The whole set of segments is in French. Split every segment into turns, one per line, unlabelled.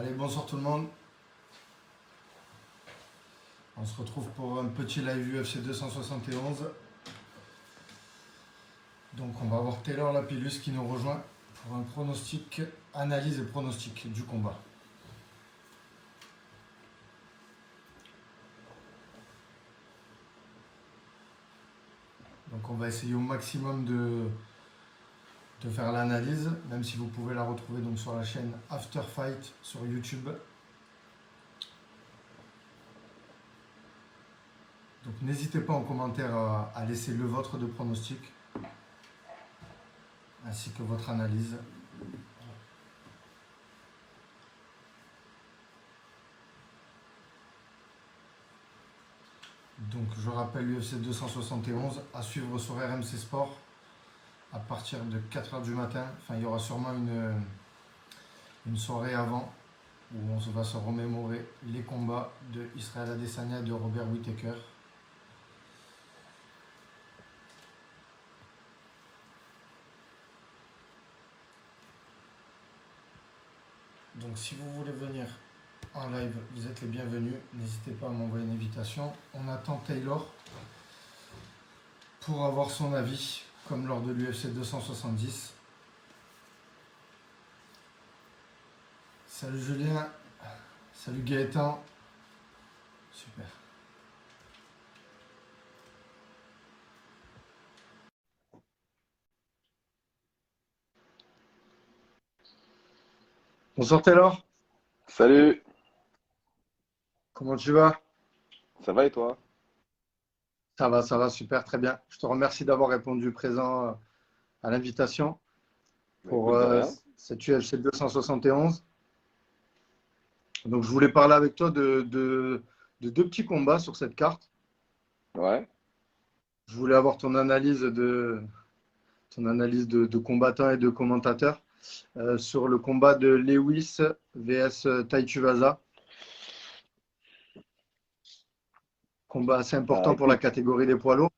Allez, bonsoir tout le monde. On se retrouve pour un petit live UFC 271. Donc on va avoir Taylor Lapillus qui nous rejoint pour un pronostic, analyse et pronostic du combat. Donc on va essayer au maximum de faire l'analyse, même si vous pouvez la retrouver donc sur la chaîne After Fight sur YouTube. Donc n'hésitez pas en commentaire à laisser le vôtre de pronostic, ainsi que votre analyse. Donc je rappelle l'UFC 271 à suivre sur RMC Sport à partir de 4h du matin. Enfin, il y aura sûrement une soirée avant où on va se remémorer les combats de Israel Adesanya et de Robert Whittaker. Donc si vous voulez venir en live, vous êtes les bienvenus. N'hésitez pas à m'envoyer une invitation. On attend Taylor pour avoir son avis, comme lors de l'UFC 270. Salut Julien, salut Gaëtan. Super. Bonsoir Taylor,
Salut,
comment tu vas?
ça va et toi?
Ça va, super, très bien. Je te remercie d'avoir répondu présent à l'invitation
Bah
pour
écoute, de rien.
cette UFC 271. Donc, je voulais parler avec toi de deux petits combats sur cette carte.
Ouais.
Je voulais avoir ton analyse de combattants et de commentateurs sur le combat de Lewis vs Tai Tuivasa. Combat assez
Bah
important pour la
écoute,
catégorie des poids lourds.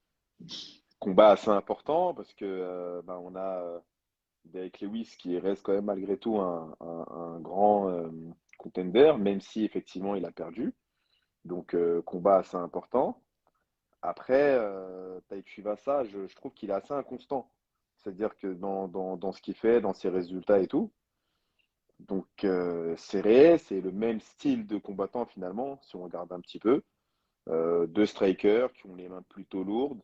combat assez important parce que on a Derek Lewis qui reste quand même malgré tout un grand contender, même si effectivement il a perdu. Donc combat assez important. Après, Tai Tuivasa, je trouve qu'il est assez inconstant. C'est-à-dire que dans ce qu'il fait, dans ses résultats et tout. Donc serré, c'est le même style de combattant finalement, si on regarde un petit peu. Deux strikers qui ont les mains plutôt lourdes.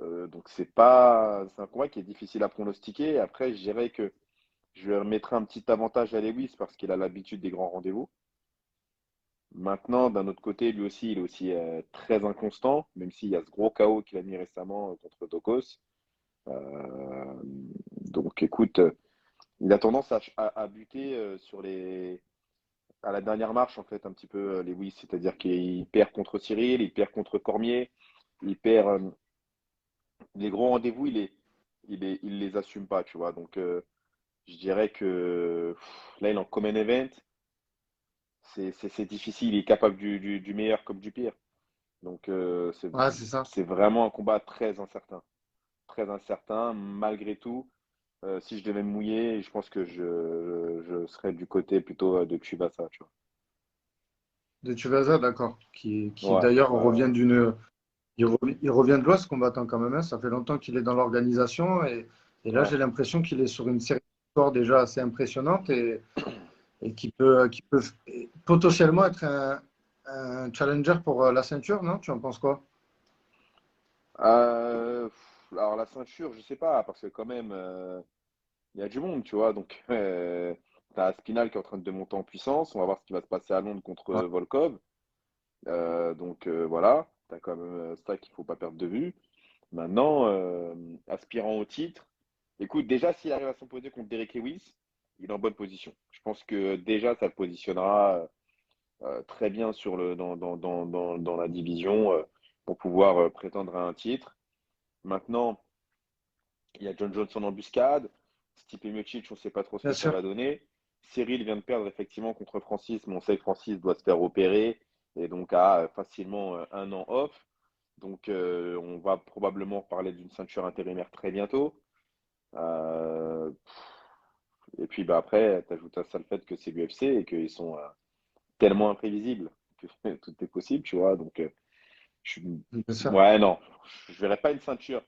Donc c'est un combat qui est difficile à pronostiquer. Après, je dirais que je remettrai un petit avantage à Lewis parce qu'il a l'habitude des grands rendez-vous. Maintenant, d'un autre côté, lui aussi, il est aussi très inconstant, même s'il y a ce gros KO qu'il a mis récemment contre Dokos. Euh, donc écoute, il a tendance à buter à la dernière marche, en fait, un petit peu, Lewis. C'est-à-dire qu'il perd contre Cyril, il perd contre Cormier, il perd les gros rendez-vous, il les assume pas, tu vois. Donc, je dirais que là, il est en common event. C'est difficile. Il est capable du meilleur comme du pire. Donc,
Ouais, c'est ça.
c'est vraiment un combat très incertain. Très incertain, malgré tout. Si je devais me mouiller, je pense que je serais du côté plutôt de Chubasa, tu
De Tuivasa, d'accord. Qui
vois.
d'ailleurs
Ouais, ouais,
revient d'une. Il revient de loin, ce combattant, quand même, hein. Ça fait longtemps qu'il est dans l'organisation. Et là,
ouais.
j'ai l'impression qu'il est sur une série de victoires déjà assez impressionnante et qui peut potentiellement être un challenger pour la ceinture, non? Tu en penses quoi?
Alors, la ceinture, je sais pas, parce que quand même, il y a du monde, tu vois. Donc, t'as Aspinal qui est en train de monter en puissance. On va voir ce qui va se passer à Londres contre
Ouais,
Volkov. Donc, voilà. T'as quand même ça qu'il faut pas perdre de vue. Maintenant, aspirant au titre, écoute, déjà, s'il arrive à s'imposer contre Derek Lewis, il est en bonne position. Je pense que déjà, ça le positionnera très bien dans la division pour pouvoir prétendre à un titre. Maintenant, il y a John Johnson en embuscade. Stipe Miocic, on ne sait pas trop ce
bien
que ça
sûr.
va donner. Cyril vient de perdre effectivement contre Francis, mais on sait que Francis doit se faire opérer et donc a facilement un an off. Donc on va probablement parler d'une ceinture intérimaire très bientôt. Euh, Et puis bah, après, tu ajoutes à ça le fait que c'est l'UFC et qu'ils sont tellement imprévisibles que tout est possible, tu vois. Donc, je,
Bien sûr.
ouais, non, je verrais pas une ceinture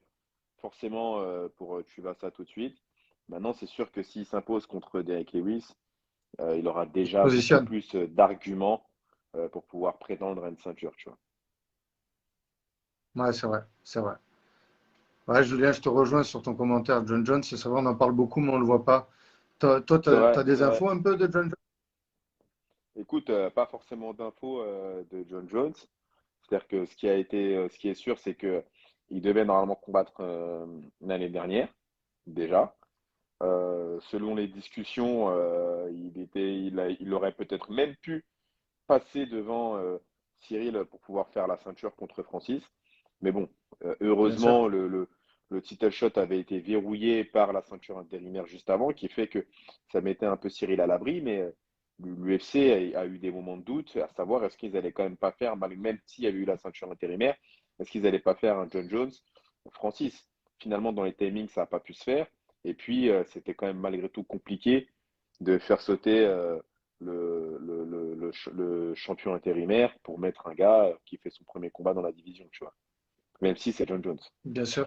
forcément pour Tuivasa tout de suite. Maintenant, c'est sûr que s'il s'impose contre Derek Lewis, il aura
Il se
déjà beaucoup
positionne.
plus d'arguments pour pouvoir prétendre à une ceinture, tu vois.
Ouais, c'est vrai. C'est vrai. Ouais, Julien, je te rejoins sur ton commentaire. John Jones, c'est vrai, on en parle beaucoup, mais on ne le voit pas. Toi, tu
C'est vrai,
as des
c'est vrai.
infos un peu de John Jones?
Écoute, pas forcément d'infos de John Jones. C'est-à-dire que ce qui est sûr, c'est que il devait normalement combattre l'année dernière, déjà. Selon les discussions, il aurait peut-être même pu passer devant Cyril pour pouvoir faire la ceinture contre Francis. Mais bon,
Bien sûr.
heureusement, le title shot avait été verrouillé par la ceinture intérimaire juste avant, qui fait que ça mettait un peu Cyril à l'abri. Mais l'UFC a eu des moments de doute, à savoir est-ce qu'ils allaient quand même pas faire, même s'il y avait eu la ceinture intérimaire, est-ce qu'ils n'allaient pas faire un John Jones Francis. Finalement, dans les timings, ça n'a pas pu se faire. Et puis, c'était quand même malgré tout compliqué de faire sauter le champion intérimaire pour mettre un gars qui fait son premier combat dans la division, tu vois. Même si c'est John Jones.
Bien sûr.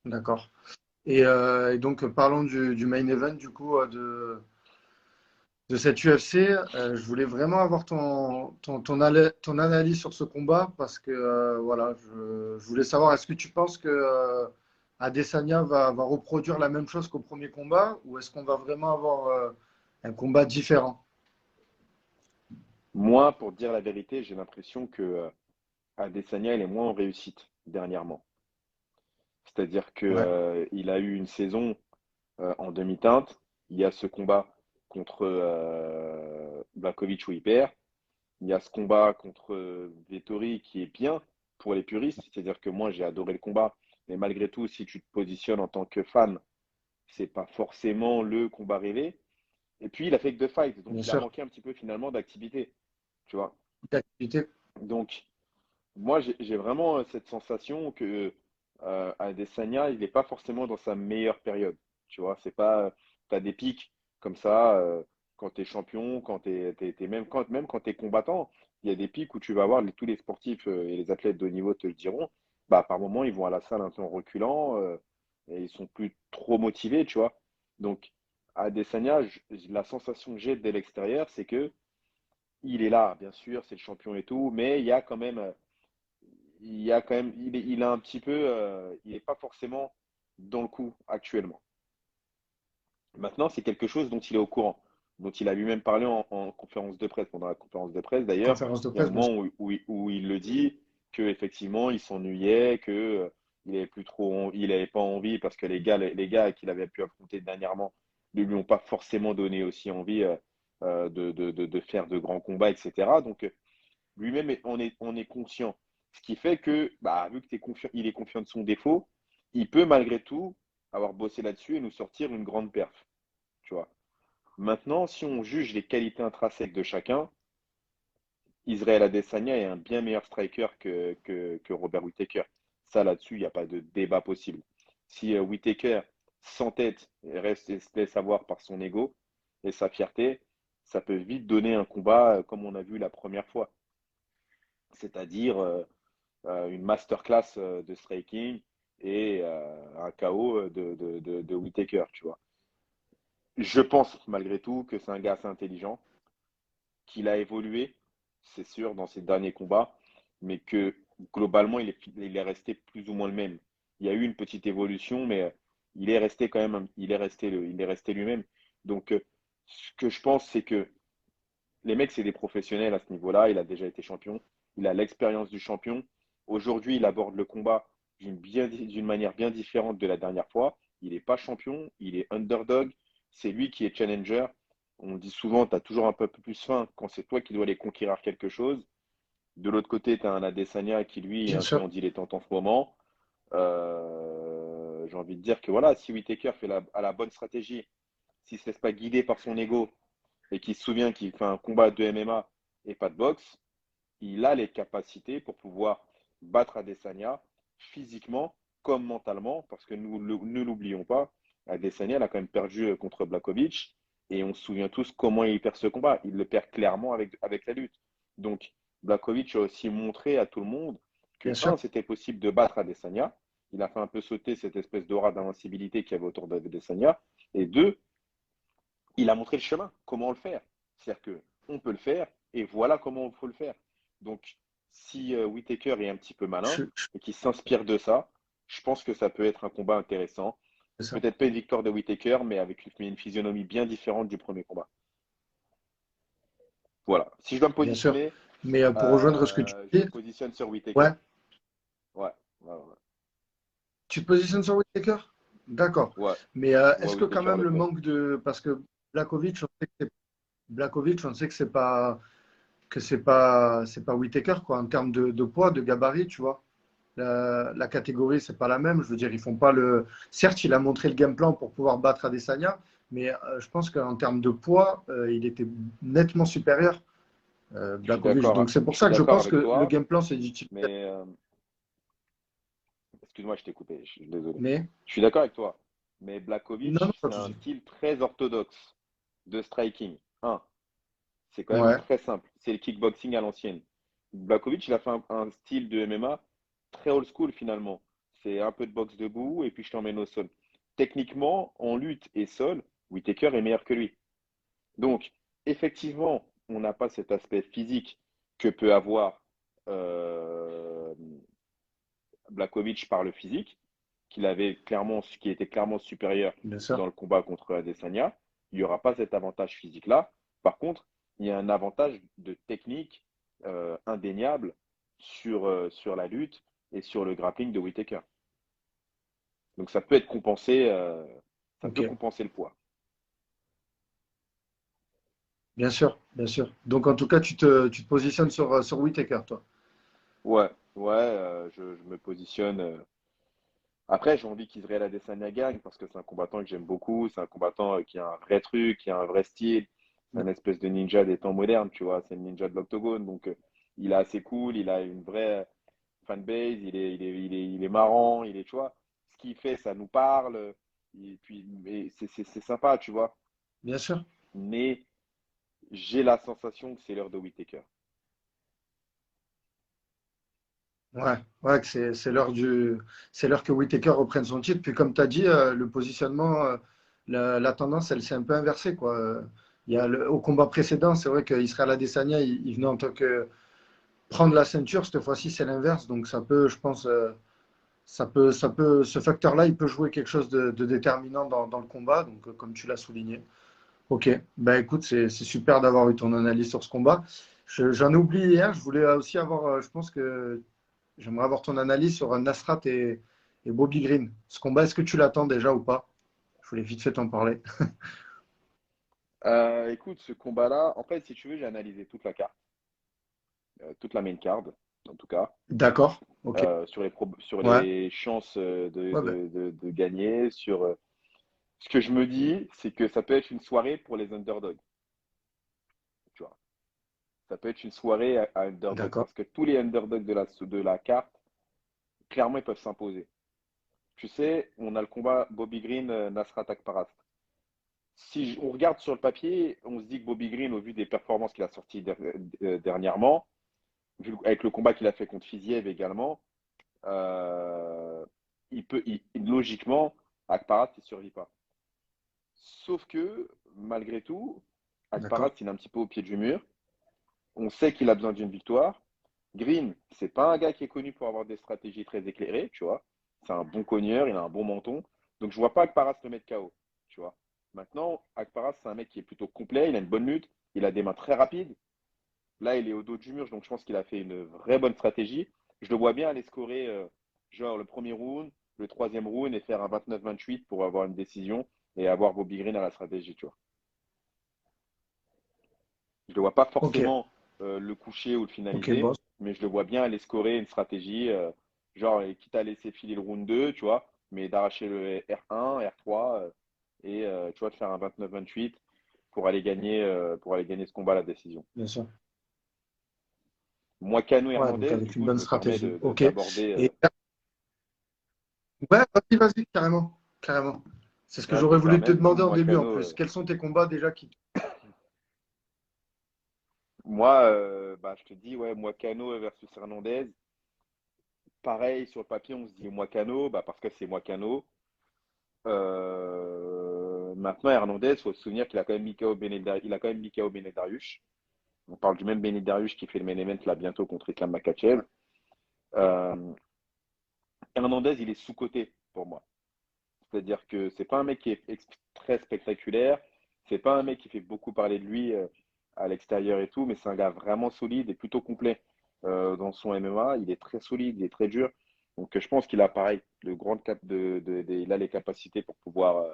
D'accord. Et donc, parlons du main event, du coup, de cette UFC. Je voulais vraiment avoir ton analyse sur ce combat parce que, voilà, je voulais savoir, est-ce que tu penses que Adesanya va reproduire la même chose qu'au premier combat ou est-ce qu'on va vraiment avoir un combat différent?
Moi, pour te dire la vérité, j'ai l'impression que Adesanya, il est moins en réussite dernièrement. C'est-à-dire que
Ouais,
il a eu une saison en demi-teinte. Il y a ce combat contre Blachowicz où il perd. Il y a ce combat contre Vettori qui est bien pour les puristes. C'est-à-dire que moi, j'ai adoré le combat. Mais malgré tout, si tu te positionnes en tant que fan, c'est pas forcément le combat rêvé. Et puis, il a fait que deux fights.
bien
Donc, il a
sûr.
manqué un petit peu finalement d'activité. Tu vois.
D'activité.
Donc, moi, j'ai vraiment cette sensation que Adesanya, il n'est pas forcément dans sa meilleure période. Tu vois, c'est pas, tu as des pics comme ça quand tu es champion, quand même quand tu es combattant. Il y a des pics où tu vas voir tous les sportifs et les athlètes de haut niveau te le diront. Bah, par moment, ils vont à la salle un peu en reculant et ils sont plus trop motivés, tu vois. Donc, Adesanya, la sensation que j'ai dès l'extérieur, c'est que il est là, bien sûr, c'est le champion et tout, mais il y a quand même, il a un petit peu, il n'est pas forcément dans le coup actuellement. Maintenant, c'est quelque chose dont il est au courant, dont il a lui-même parlé en conférence de presse. Pendant la conférence de presse, d'ailleurs,
Conférence de
il y a un
presse, bien
moment
sûr.
où il le dit qu'effectivement, il s'ennuyait, que il avait plus trop, il avait pas envie parce que les gars qu'il avait pu affronter dernièrement ne lui ont pas forcément donné aussi envie de faire de grands combats, etc. Donc, lui-même, on est conscient. Ce qui fait que, bah, vu que il est confiant de son défaut, il peut malgré tout avoir bossé là-dessus et nous sortir une grande perf. Tu vois. Maintenant, si on juge les qualités intrinsèques de chacun, Israël Adesanya est un bien meilleur striker que Robert Whittaker. Ça, là-dessus, il n'y a pas de débat possible. Si Whittaker s'entête et reste et se laisse avoir par son ego et sa fierté, ça peut vite donner un combat comme on a vu la première fois. C'est-à-dire une masterclass de striking et un KO de Whittaker, tu vois. Je pense malgré tout que c'est un gars assez intelligent, qu'il a évolué, c'est sûr, dans ses derniers combats, mais que globalement, il est resté plus ou moins le même. Il y a eu une petite évolution, mais il est resté quand même, il est resté lui-même. Donc, ce que je pense, c'est que les mecs, c'est des professionnels à ce niveau-là. Il a déjà été champion. Il a l'expérience du champion. Aujourd'hui, il aborde le combat d'une manière bien différente de la dernière fois. Il n'est pas champion, il est underdog. C'est lui qui est challenger. On dit souvent, tu as toujours un peu plus faim quand c'est toi qui dois aller conquérir quelque chose. De l'autre côté, tu as un Adesanya qui, lui, est
Bien
un peu
sûr.
en dilettante en ce moment. J'ai envie de dire que voilà, si Whittaker a la bonne stratégie, s'il ne se laisse pas guider par son ego, et qui se souvient qu'il fait un combat de MMA et pas de boxe, il a les capacités pour pouvoir battre Adesanya physiquement comme mentalement, parce que nous ne l'oublions pas, Adesanya, il a quand même perdu contre Blachowicz. Et on se souvient tous comment il perd ce combat. Il le perd clairement avec la lutte. Donc, Blachowicz a aussi montré à tout le monde que,
bien sûr,
un, c'était possible de battre Adesanya. Il a fait un peu sauter cette espèce d'aura d'invincibilité qu'il y avait autour d'Adesanya. Et deux, il a montré le chemin, comment le faire. C'est-à-dire que on peut le faire et voilà comment il faut le faire. Donc, si Whittaker est un petit peu malin et qu'il s'inspire de ça, je pense que ça peut être un combat intéressant.
c'est ça.
Peut-être pas une victoire de Whittaker, mais avec une physionomie bien différente du premier combat. Voilà. Si je dois me
Bien sûr.
positionner,
Mais pour rejoindre ce que tu
je
dis,
me positionne sur Whittaker.
ouais,
Ouais, ouais, ouais.
tu te positionnes sur Whittaker? D'accord.
Ouais,
Mais
je vois
est-ce que quand
Whittaker
même
le
le
faire.
manque de. Parce que Blachowicz, on sait que c'est pas Whittaker, quoi, en termes de poids, de gabarit, tu vois. La catégorie, c'est pas la même. Je veux dire, ils font pas le. Certes, il a montré le game plan pour pouvoir battre Adesanya, mais je pense qu'en termes de poids, il était nettement supérieur, Blachowicz. Donc c'est
Je
pour
suis
ça que je
d'accord
pense
avec
que le
toi,
game plan, c'est d'utiliser.
mais excuse-moi, je t'ai coupé, je suis désolé.
Mais
Je suis d'accord avec toi, mais
non, non,
Blachowicz,
pas
c'est
de
un
souci.
style très orthodoxe de striking. Un, c'est quand même
Ouais,
très simple, c'est le kickboxing à l'ancienne. Blachowicz, il a fait un style de MMA très old school finalement. C'est un peu de boxe debout et puis je t'emmène au sol. Techniquement, en lutte et sol, Whittaker est meilleur que lui. Donc, effectivement, on n'a pas cet aspect physique que peut avoir euh, Blachowicz par le physique, qui était clairement supérieur
bien sûr.
dans le combat contre Adesanya. Il n'y aura pas cet avantage physique-là. Par contre, il y a un avantage de technique indéniable sur la lutte et sur le grappling de Whittaker. Donc ça peut être compensé, ça
Ok,
peut compenser le poids.
bien sûr, bien sûr. Donc en tout cas, tu te positionnes sur Whittaker, toi.
Ouais, ouais, je me positionne. Après, j'ai envie qu'Israël Adesanya gagne parce que c'est un combattant que j'aime beaucoup. C'est un combattant qui a un vrai truc, qui a un vrai style. C'est un espèce de ninja des temps modernes, tu vois. C'est le ninja de l'octogone. Donc, il est assez cool. Il a une vraie fanbase. Il est marrant. Tu vois, ce qu'il fait, ça nous parle. Et puis, mais c'est sympa, tu vois.
Bien sûr.
Mais j'ai la sensation que c'est l'heure de Whittaker.
Ouais, ouais, que c'est l'heure que Whittaker reprenne son titre. Puis comme tu as dit, le positionnement, la tendance, elle s'est un peu inversée, quoi. Il y a au combat précédent, c'est vrai qu'Israël Adesanya, il venait en tant que prendre la ceinture. Cette fois-ci, c'est l'inverse. Donc ça peut, je pense, ce facteur-là, il peut jouer quelque chose de déterminant dans le combat. Donc comme tu l'as souligné. Ok, ben écoute, c'est super d'avoir eu ton analyse sur ce combat. J'en ai oublié hier. Je voulais aussi avoir, je pense que j'aimerais avoir ton analyse sur Nasrat et Bobby Green. Ce combat, est-ce que tu l'attends déjà ou pas? Je voulais vite fait t'en parler.
Écoute, ce combat-là, en fait, si tu veux, j'ai analysé toute la carte, toute la main card, en tout cas.
D'accord, ok.
Sur
Ouais,
les chances
ouais, ben,
de gagner. Ce que je me dis, c'est que ça peut être une soirée pour les underdogs. Tu vois. Ça peut être une soirée à underdog
d'accord.
parce que tous les underdogs de la carte, clairement, ils peuvent s'imposer. Tu sais, on a le combat Bobby Green, Nasrat Akparas. Si on regarde sur le papier, on se dit que Bobby Green, au vu des performances qu'il a sorties dernièrement, avec le combat qu'il a fait contre Fiziev également, euh, logiquement, Akparas, il ne survit pas. Sauf que, malgré tout, Akparas,
D'accord.
il est un petit peu au pied du mur. On sait qu'il a besoin d'une victoire. Green, c'est pas un gars qui est connu pour avoir des stratégies très éclairées, tu vois. C'est un bon cogneur, il a un bon menton. Donc, je vois pas Akparas le mettre KO, tu vois. Maintenant, Akparas, c'est un mec qui est plutôt complet, il a une bonne lutte, il a des mains très rapides. Là, il est au dos du mur, donc je pense qu'il a fait une vraie bonne stratégie. Je le vois bien aller scorer, genre le premier round, le troisième round et faire un 29-28 pour avoir une décision et avoir Bobby Green à la stratégie, tu vois. Je ne le vois pas
Ok,
forcément le coucher ou le
ok,
finaliser,
boss.
mais je le vois bien aller scorer une stratégie, genre quitte à laisser filer le round 2, tu vois, mais d'arracher le R1, R3 et tu vois, de faire un 29-28 pour aller gagner ce combat à la décision.
Bien sûr.
Moi, Cano
Ouais, donc
Hernandez, du
avec une
coup, je
bonne
me permets
stratégie. Ok.
d'aborder.
Et ouais, vas-y, carrément. Carrément. C'est ce que
Là, je
j'aurais
me
voulu te
permets,
demander en début en
Moicano,
plus. Quels sont tes combats déjà qui...
moi, bah, je te dis, ouais, Moicano versus Hernandez. Pareil, sur le papier, on se dit Moicano, bah, parce que c'est Moicano. Maintenant, Hernandez, il faut se souvenir qu'il a quand même mis KO il a quand même mis KO Beneil Dariush. On parle du même Beneil Dariush qui fait le main event là bientôt contre Islam Makhachev. Euh, Hernandez, il est sous-coté pour moi. C'est-à-dire que c'est pas un mec qui est très spectaculaire. C'est pas un mec qui fait beaucoup parler de lui à l'extérieur et tout, mais c'est un gars vraiment solide et plutôt complet dans son MMA. Il est très solide, il est très dur. Donc je pense qu'il a pareil, de grandes cap il a les capacités pour pouvoir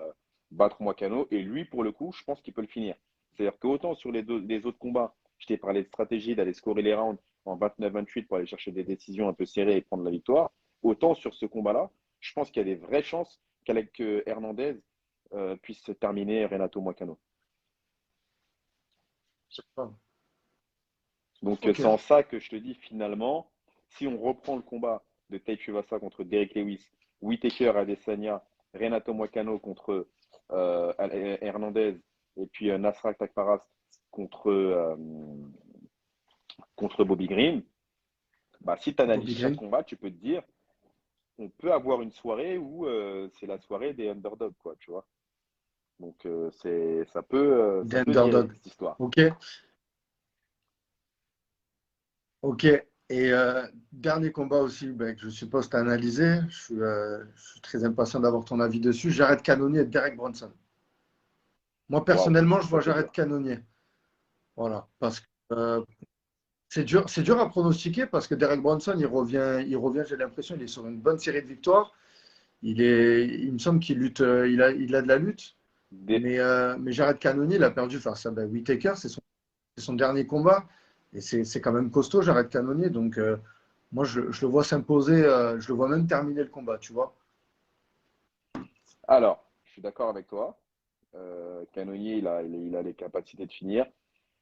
battre Moicano. Et lui, pour le coup, je pense qu'il peut le finir. C'est-à-dire qu'autant sur les autres combats, je t'ai parlé de stratégie, d'aller scorer les rounds en 29-28 pour aller chercher des décisions un peu serrées et prendre la victoire. Autant sur ce combat-là, je pense qu'il y a des vraies chances qu'avec Hernandez puisse se terminer Renato Moicano.
Je sais pas.
Donc
Ok.
c'est en ça que je te dis finalement, si on reprend le combat de Taïchuvasa contre Derek Lewis, Whittaker Adesanya, Renato Moicano contre Hernandez et puis Nasrat Takparas contre Bobby Green, bah, si tu analyses
Bobby
chaque
Green.
combat, tu peux te dire, on peut avoir une soirée où c'est la soirée des underdogs, quoi, tu vois. Donc ça
Des
peut virer
underdogs.
cette histoire.
Ok. Ok. Et dernier combat aussi, ben, que je suppose tu as analysé. Je suis très impatient d'avoir ton avis dessus. Jared Cannonier et Derek Brunson. Moi,
Waouh,
personnellement, je
ça
vois
c'est
Jared
dur.
Cannonier. Voilà. Parce que c'est dur à pronostiquer parce que Derek Brunson, il revient, j'ai l'impression, il est sur une bonne série de victoires. Il me semble qu'il lutte, il a de la lutte.
Des-
Mais Jared Cannonier, il a perdu face à Whittaker, c'est son dernier combat. Et c'est quand même costaud, Jared Cannonier. Donc, moi, je le vois s'imposer, je le vois même terminer le combat, tu vois.
Alors, je suis d'accord avec toi. Cannonier, il a les capacités de finir.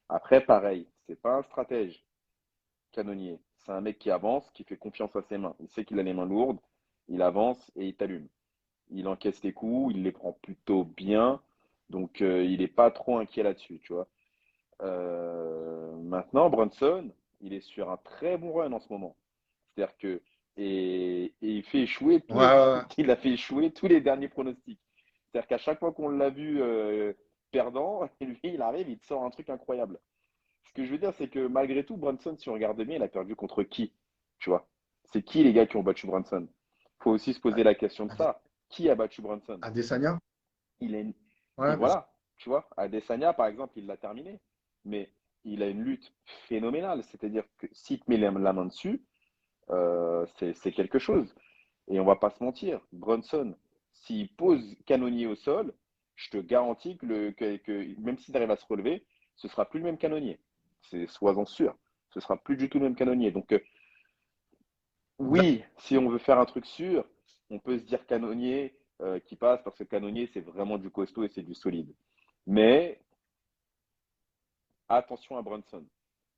Après, pareil, c'est pas un stratège, Cannonier. C'est un mec qui avance, qui fait confiance à ses mains. Il sait qu'il a les mains lourdes, il avance et il t'allume. Il encaisse les coups, il les prend plutôt bien. Donc, il n'est pas trop inquiet là-dessus, tu vois. Maintenant, Brunson, il est sur un très bon run en ce moment. C'est-à-dire que et il fait échouer
Ouais, ouais, ouais.
il a fait échouer tous les derniers pronostics. C'est-à-dire qu'à chaque fois qu'on l'a vu perdant, lui, il arrive, il te sort un truc incroyable. Ce que je veux dire, c'est que malgré tout, Brunson, si on regarde bien, il a perdu contre qui? Tu vois? C'est qui les gars qui ont battu Brunson? Faut aussi se poser la question de ça. Qui a battu Brunson?
Adesanya?
Il est et
Ouais, bien sûr.
voilà, tu vois, Adesanya, par exemple, il l'a terminé. Mais il a une lutte phénoménale. C'est-à-dire que si tu mets la main dessus, c'est quelque chose. Et on va pas se mentir, Brunson, s'il pose Canonnier au sol, je te garantis que même s'il arrive à se relever, ce sera plus le même Canonnier. Sois-en sûr. Ce sera plus du tout le même Canonnier. Donc, oui, si on veut faire un truc sûr, on peut se dire Canonnier qui passe parce que Canonnier, c'est vraiment du costaud et c'est du solide. Mais attention à Brunson.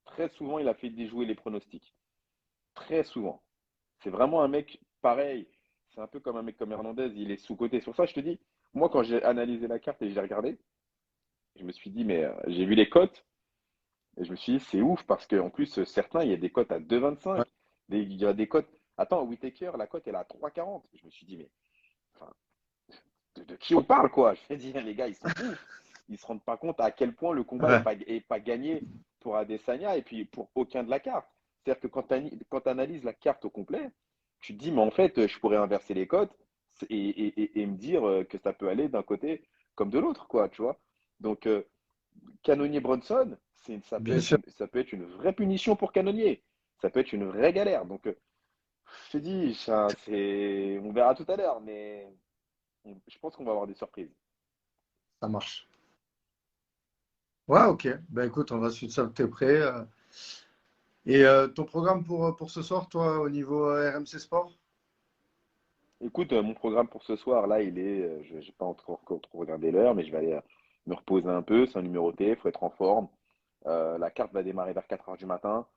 Très souvent, il a fait déjouer les pronostics. Très souvent. C'est vraiment un mec pareil. C'est un peu comme un mec comme Hernandez, il est sous-coté. Sur ça, je te dis, moi, quand j'ai analysé la carte et j'ai regardé, je me suis dit, mais j'ai vu les cotes et je me suis dit, c'est ouf parce qu'en plus, certains, il y a des cotes à 2,25.
Ouais.
Il y a des cotes. Attends, Whittaker, la cote, elle est à 3,40. Je me suis dit, mais enfin, de qui on parle, quoi? Je vais dire, les gars, ils sont ouf. Ils se rendent pas compte à quel point le combat
Ouais.
est pas gagné pour Adesanya et puis pour aucun de la carte. C'est-à-dire que quand tu analyses la carte au complet, tu te dis, mais en fait, je pourrais inverser les cotes et me dire que ça peut aller d'un côté comme de l'autre, quoi, tu vois. Donc, Canonier Bronson,
Bien sûr.
ça peut être une vraie punition pour Canonier. Ça peut être une vraie galère. Donc, je te dis, on verra tout à l'heure, mais je pense qu'on va avoir des surprises.
Ça marche. Ouais, ok. Ben écoute, on va suivre ça de tes près. Et ton programme pour ce soir, toi, au niveau RMC Sport?
Écoute, mon programme pour ce soir, là, je n'ai pas encore trop regardé l'heure, mais je vais aller me reposer un peu. C'est un numéroté, il faut être en forme. La carte va démarrer vers 4 heures du matin.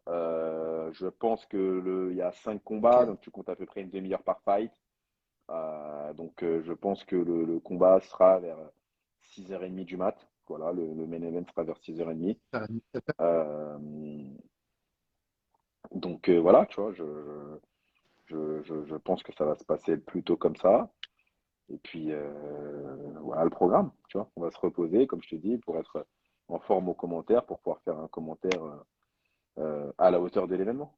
Je pense il y a 5
Ok.
combats, donc tu comptes à peu près une demi-heure par fight. Donc, je pense que le combat sera vers 6h30 du mat. Voilà, le main event sera vers 6h30. Euh, donc, voilà, tu vois, je pense que ça va se passer plutôt comme ça. Et puis, voilà le programme, tu vois. On va se reposer, comme je te dis, pour être en forme aux commentaires, pour pouvoir faire un commentaire à la hauteur de l'événement.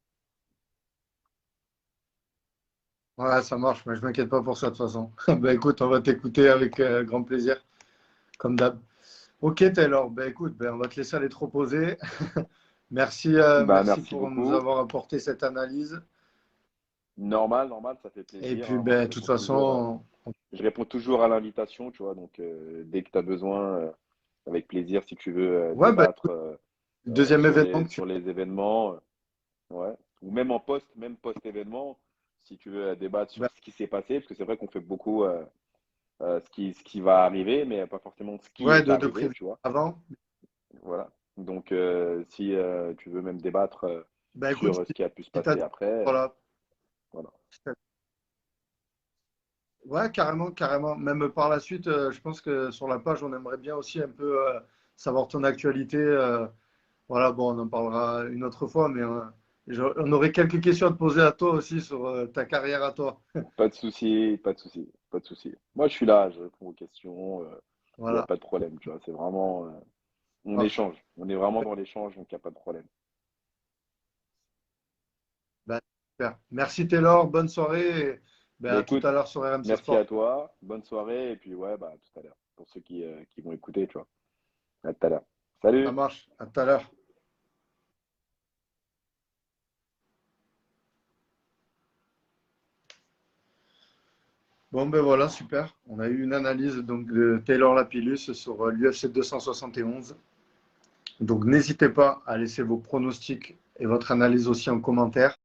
Ouais, ça marche, mais je m'inquiète pas pour ça de toute façon. Ben écoute, on va t'écouter avec grand plaisir, comme d'hab. Ok Taylor, ben écoute, ben, on va te laisser aller te reposer. Merci,
Bah,
merci
merci
pour nous
beaucoup.
avoir apporté cette analyse.
Normal, normal, ça fait
Et
plaisir,
puis,
hein. Moi,
ben, de toute façon,
je réponds toujours à l'invitation, tu vois. Donc, dès que tu as besoin, avec plaisir, si tu veux
ouais, ben,
débattre
deuxième événement que tu
sur les événements, ouais. Ou même même post-événement, si tu veux débattre sur
ben,
ce qui s'est passé, parce que c'est vrai qu'on fait beaucoup ce qui va arriver, mais pas forcément ce qui
ouais,
est
de
arrivé,
prévenir
tu vois.
avant.
Voilà. Donc, si tu veux même débattre
Ben écoute,
sur ce qui a pu se
si t'as-
passer après,
voilà.
voilà.
Ouais, carrément, carrément. Même par la suite, je pense que sur la page, on aimerait bien aussi un peu savoir ton actualité. Voilà, bon, on en parlera une autre fois, mais on aurait quelques questions à te poser à toi aussi sur ta carrière à toi.
Pas de souci, pas de souci, pas de souci. Moi, je suis là, je réponds aux questions, il n'y a
Voilà,
pas de problème, tu vois. C'est vraiment, on
parfait.
échange. On est vraiment dans l'échange, donc il n'y a pas de problème.
Ben, super. Merci Taylor, bonne soirée. Et, ben,
Ben
à tout
écoute,
à l'heure sur RMC
merci à
Sport.
toi, bonne soirée, et puis ouais, bah à tout à l'heure, pour ceux qui vont écouter, tu vois. À tout à l'heure.
Ça
Salut!
marche, à tout à l'heure. Bon, ben voilà, super. On a eu une analyse donc, de Taylor Lapillus sur l'UFC 271. Donc, n'hésitez pas à laisser vos pronostics et votre analyse aussi en commentaire.